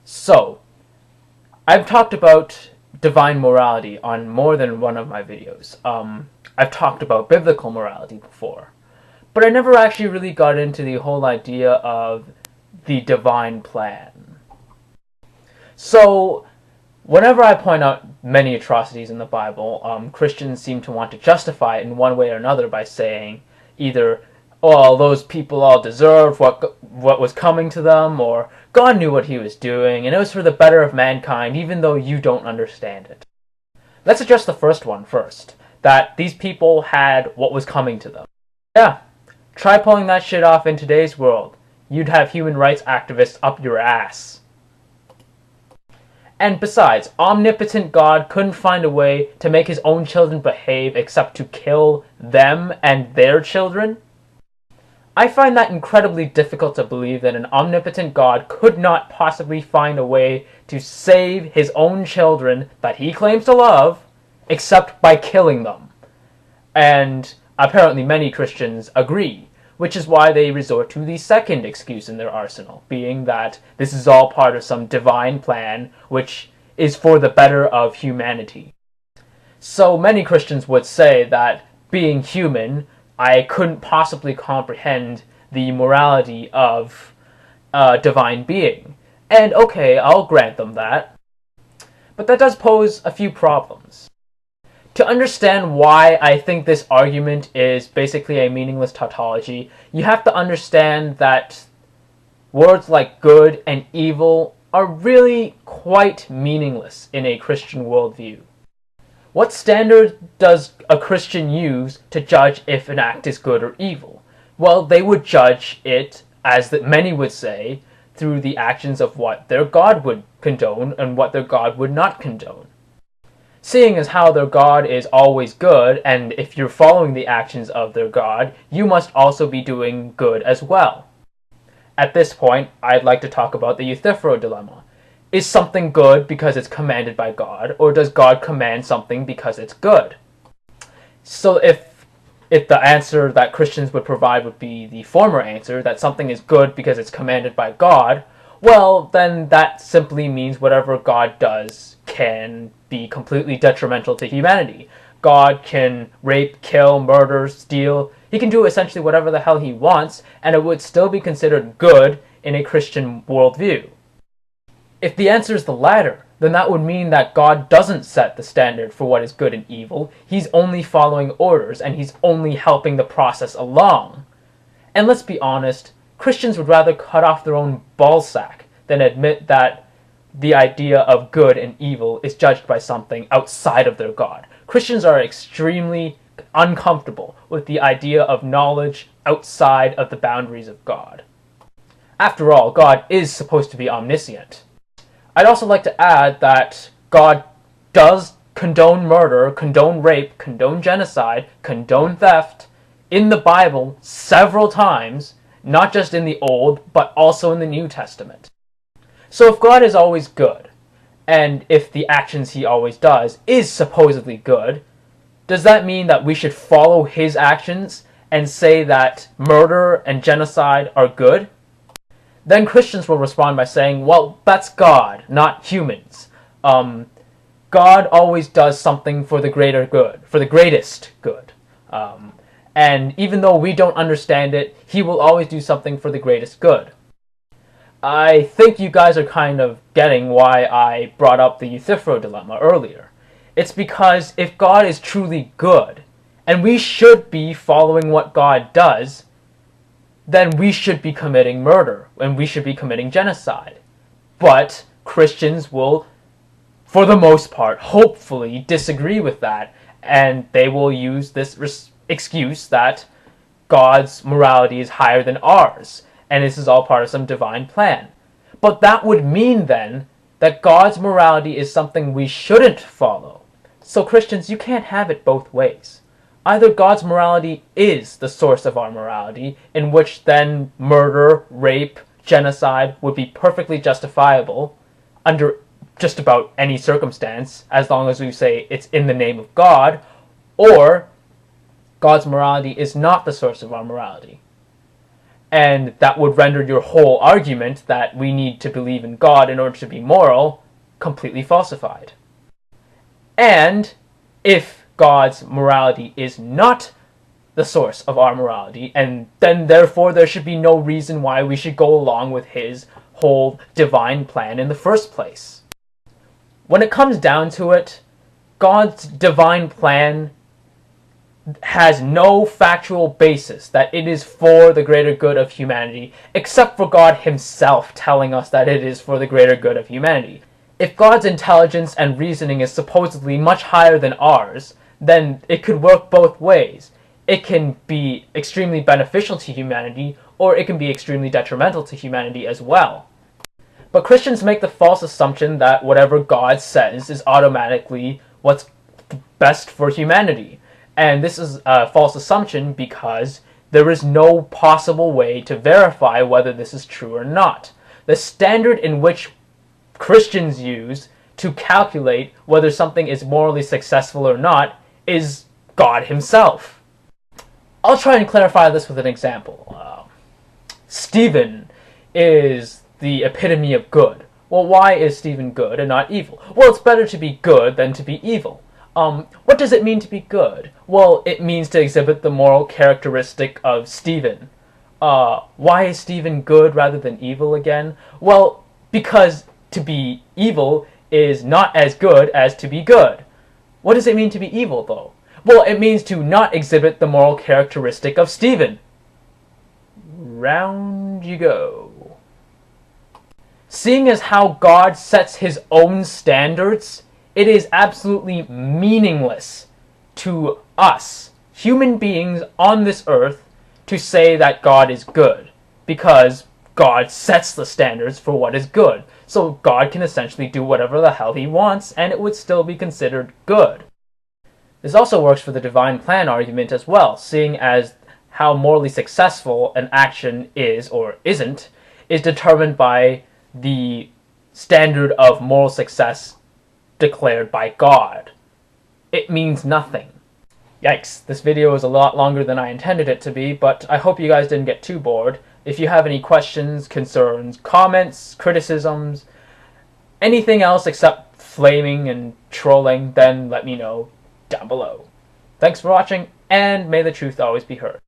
So, I've talked about divine morality on more than one of my videos. I've talked about biblical morality before, but I never actually really got into the whole idea of the divine plan. So, whenever I point out many atrocities in the Bible, Christians seem to want to justify it in one way or another by saying either, oh, those people all deserved what was coming to them, or God knew what he was doing, and it was for the better of mankind, even though you don't understand it. Let's address the first one first, that these people had what was coming to them. Yeah, try pulling that shit off in today's world. You'd have human rights activists up your ass. And besides, omnipotent God couldn't find a way to make his own children behave except to kill them and their children? I find that incredibly difficult to believe that an omnipotent God could not possibly find a way to save his own children that he claims to love, except by killing them. And apparently many Christians agree, which is why they resort to the second excuse in their arsenal, being that this is all part of some divine plan which is for the better of humanity. So many Christians would say that, being human, I couldn't possibly comprehend the morality of a divine being. And okay, I'll grant them that. But that does pose a few problems. To understand why I think this argument is basically a meaningless tautology, you have to understand that words like good and evil are really quite meaningless in a Christian worldview. What standard does a Christian use to judge if an act is good or evil? Well, they would judge it, as many would say, through the actions of what their God would condone and what their God would not condone. Seeing as how their God is always good, and if you're following the actions of their God, you must also be doing good as well. At this point, I'd like to talk about the Euthyphro dilemma. Is something good because it's commanded by God, or does God command something because it's good? So if the answer that Christians would provide would be the former answer, that something is good because it's commanded by God, well, then that simply means whatever God does can be completely detrimental to humanity. God can rape, kill, murder, steal. He can do essentially whatever the hell he wants, and it would still be considered good in a Christian worldview. If the answer is the latter, then that would mean that God doesn't set the standard for what is good and evil. He's only following orders, and he's only helping the process along. And let's be honest, Christians would rather cut off their own ballsack than admit that the idea of good and evil is judged by something outside of their God. Christians are extremely uncomfortable with the idea of knowledge outside of the boundaries of God. After all, God is supposed to be omniscient. I'd also like to add that God does condone murder, condone rape, condone genocide, condone theft in the Bible several times, not just in the Old, but also in the New Testament. So if God is always good, and if the actions he always does is supposedly good, does that mean that we should follow his actions and say that murder and genocide are good? Then Christians will respond by saying, well, that's God, not humans. God always does something for the greater good, for the greatest good. And even though we don't understand it, he will always do something for the greatest good. I think you guys are kind of getting why I brought up the Euthyphro dilemma earlier. It's because if God is truly good, and we should be following what God does, then we should be committing murder, and we should be committing genocide. But Christians will, for the most part, hopefully disagree with that, and they will use this excuse that God's morality is higher than ours, and this is all part of some divine plan. But that would mean then that God's morality is something we shouldn't follow. So Christians, you can't have it both ways. Either God's morality is the source of our morality, in which then murder, rape, genocide would be perfectly justifiable under just about any circumstance, as long as we say it's in the name of God, or God's morality is not the source of our morality. and that would render your whole argument that we need to believe in God in order to be moral completely falsified. And if God's morality is not the source of our morality, and then therefore there should be no reason why we should go along with his whole divine plan in the first place. When it comes down to it, God's divine plan has no factual basis that it is for the greater good of humanity, except for God himself telling us that it is for the greater good of humanity. If God's intelligence and reasoning is supposedly much higher than ours, then it could work both ways. It can be extremely beneficial to humanity, or it can be extremely detrimental to humanity as well. But Christians make the false assumption that whatever God says is automatically what's best for humanity. And this is a false assumption because there is no possible way to verify whether this is true or not. The standard in which Christians use to calculate whether something is morally successful or not is God himself. I'll try and clarify this with an example. Stephen is the epitome of good. Well, why is Stephen good and not evil? Well, it's better to be good than to be evil. What does it mean to be good? Well, it means to exhibit the moral characteristic of Stephen. Why is Stephen good rather than evil again? Well, because to be evil is not as good as to be good. What does it mean to be evil, though? Well, it means to not exhibit the moral characteristic of Stephen. Round you go. Seeing as how God sets his own standards, it is absolutely meaningless to us, human beings on this earth, to say that God is good, because God sets the standards for what is good. So God can essentially do whatever the hell he wants, and it would still be considered good. This also works for the divine plan argument as well, seeing as how morally successful an action is or isn't is determined by the standard of moral success declared by God. It means nothing. Yikes, this video is a lot longer than I intended it to be, but I hope you guys didn't get too bored. If you have any questions, concerns, comments, criticisms, anything else except flaming and trolling, then let me know down below. Thanks for watching, and may the truth always be heard.